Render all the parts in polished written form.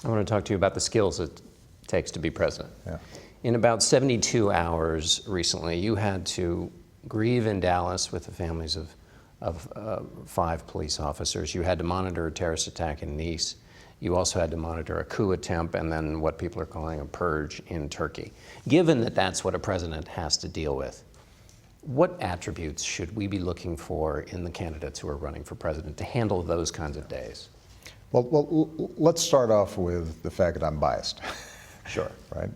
I want to talk to you about the skills it takes to be president. Yeah. In about 72 hours recently, you had to grieve in Dallas with the families of 5 police officers. You had to monitor a terrorist attack in Nice. You also had to monitor a coup attempt and then what people are calling a purge in Turkey. Given that that's what a president has to deal with, what attributes should we be looking for in the candidates who are running for president to handle those kinds of days? Well, let's start off with the fact that I'm biased. Sure. Right?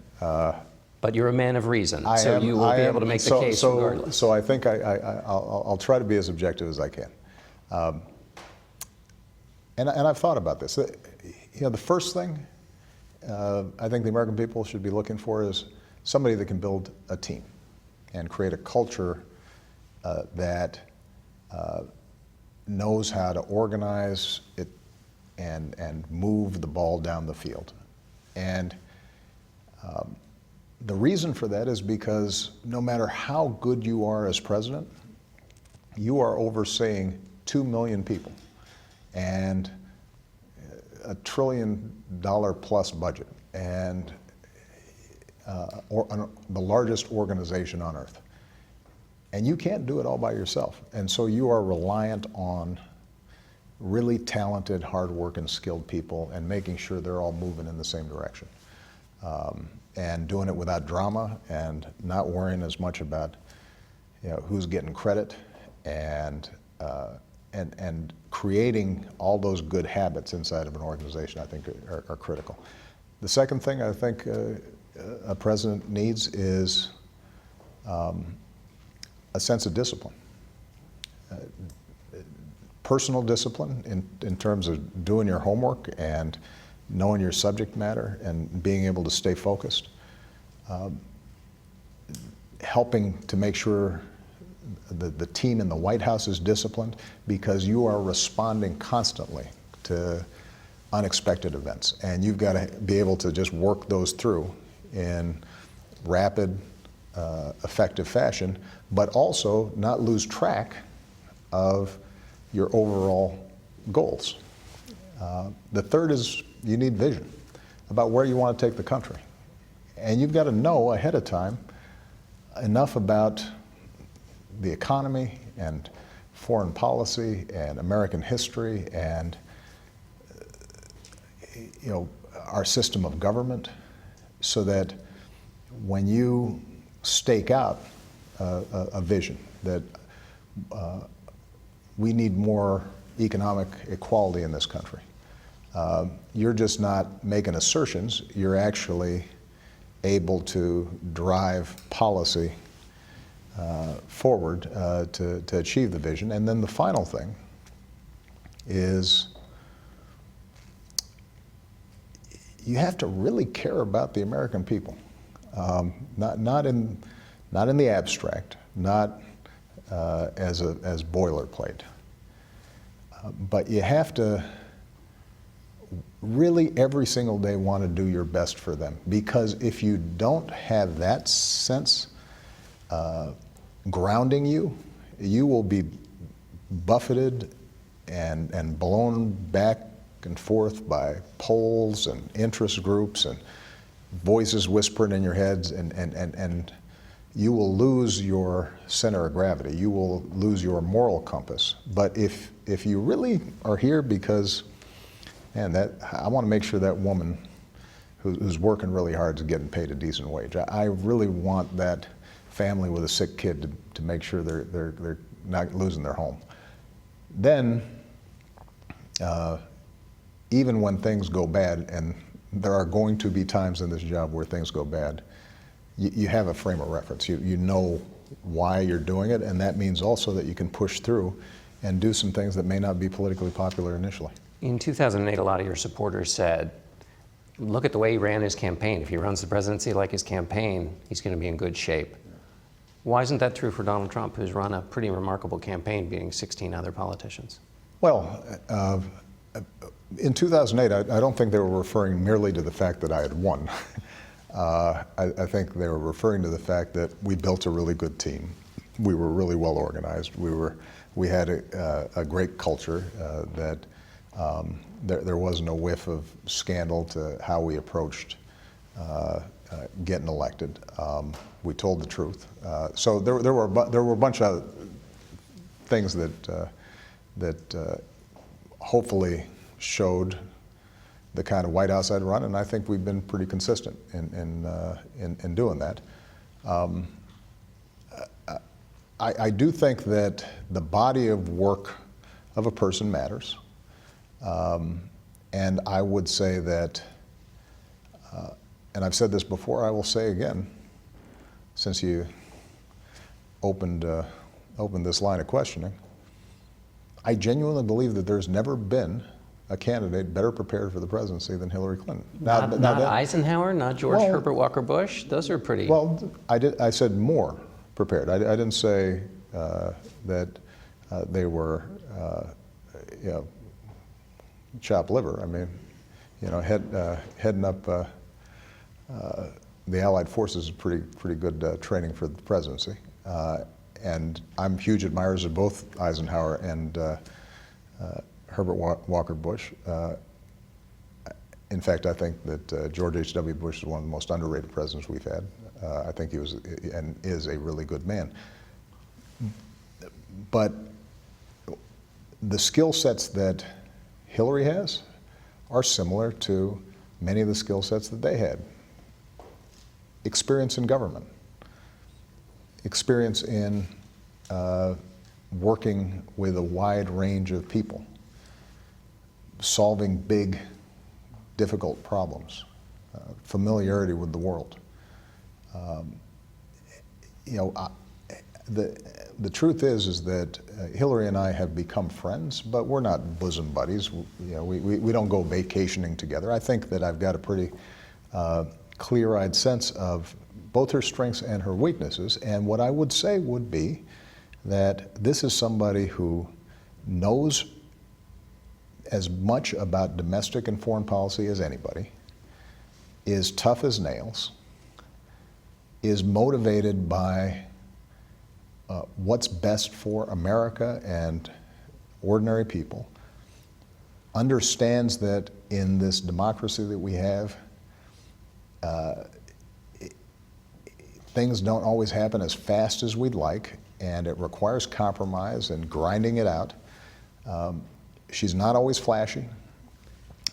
But you're a man of reason, so you will be able to make the case regardless. So I think I'll try to be as objective as I can. And I've thought about this. You know, the first thing I think the American people should be looking for is somebody that can build a team and create a culture that knows how to organize it and move the ball down the field. And the reason for that is because no matter how good you are as president, you are overseeing 2 million people and $1 trillion plus budget and the largest organization on earth. And you can't do it all by yourself. And so you are reliant on really talented, hard-working, skilled people and making sure they're all moving in the same direction. And doing it without drama and not worrying as much about, you know, who's getting credit and creating all those good habits inside of an organization, I think are critical. The second thing I think a president needs is a sense of discipline. Personal discipline in terms of doing your homework and knowing your subject matter and being able to stay focused. Helping to make sure the team in the White House is disciplined because you are responding constantly to unexpected events. And you've got to be able to just work those through in rapid, effective fashion, but also not lose track of your overall goals. The third is you need vision about where you want to take the country. And you've got to know ahead of time enough about the economy and foreign policy and American history and you know, our system of government so that when you stake out a vision that we need more economic equality in this country. You're just not making assertions, you're actually able to drive policy forward to achieve the vision. And then the final thing is you have to really care about the American people. Not in the abstract, not as boilerplate. But you have to really every single day want to do your best for them. Because if you don't have that sense grounding you, you will be buffeted and blown back and forth by polls and interest groups and voices whispering in your heads, and you will lose your center of gravity. You will lose your moral compass. But if you really are here because, man, I want to make sure that woman who's working really hard is getting paid a decent wage. I really want that family with a sick kid to make sure they're not losing their home. Then, even when things go bad, and there are going to be times in this job where things go bad, you have a frame of reference. You know why you're doing it, and that means also that you can push through and do some things that may not be politically popular initially. In 2008, a lot of your supporters said, look at the way he ran his campaign. If he runs the presidency like his campaign, he's going to be in good shape. Why isn't that true for Donald Trump, who's run a pretty remarkable campaign, beating 16 other politicians? Well, in 2008, I don't think they were referring merely to the fact that I had won. I think they were referring to the fact that we built a really good team. We were really well organized. We had a great culture that there was no whiff of scandal to how we approached getting elected. We told the truth. So there were a bunch of things that hopefully showed the kind of White House I'd run, and I think we've been pretty consistent in doing that. I do think that the body of work of a person matters, and I would say that, and I've said this before, I will say again, since you opened this line of questioning, I genuinely believe that there's never been a candidate better prepared for the presidency than Hillary Clinton. Not Eisenhower, not George Well, Herbert Walker Bush. Those are pretty. Well, I said more prepared. I didn't say that they were, you know, chopped liver. I mean, you know, heading up the Allied forces is pretty good training for the presidency. And I'm huge admirers of both Eisenhower and Herbert Walker Bush. In fact, I think that George H.W. Bush is one of the most underrated presidents we've had. I think he was and is a really good man. But the skill sets that Hillary has are similar to many of the skill sets that they had. Experience in government, experience in working with a wide range of people, solving big, difficult problems, familiarity with the world. You know, the truth is that Hillary and I have become friends, but we're not bosom buddies. You know, we don't go vacationing together. I think that I've got a pretty clear-eyed sense of both her strengths and her weaknesses. And what I would say would be that this is somebody who knows as much about domestic and foreign policy as anybody, is tough as nails, is motivated by what's best for America and ordinary people, understands that in this democracy that we have, things don't always happen as fast as we'd like, and it requires compromise and grinding it out. She's not always flashy,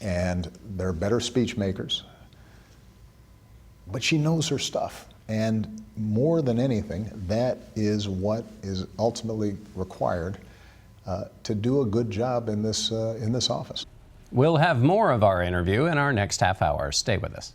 and there are better speech makers, but she knows her stuff. And more than anything, that is what is ultimately required to do a good job in this office. We'll have more of our interview in our next half hour. Stay with us.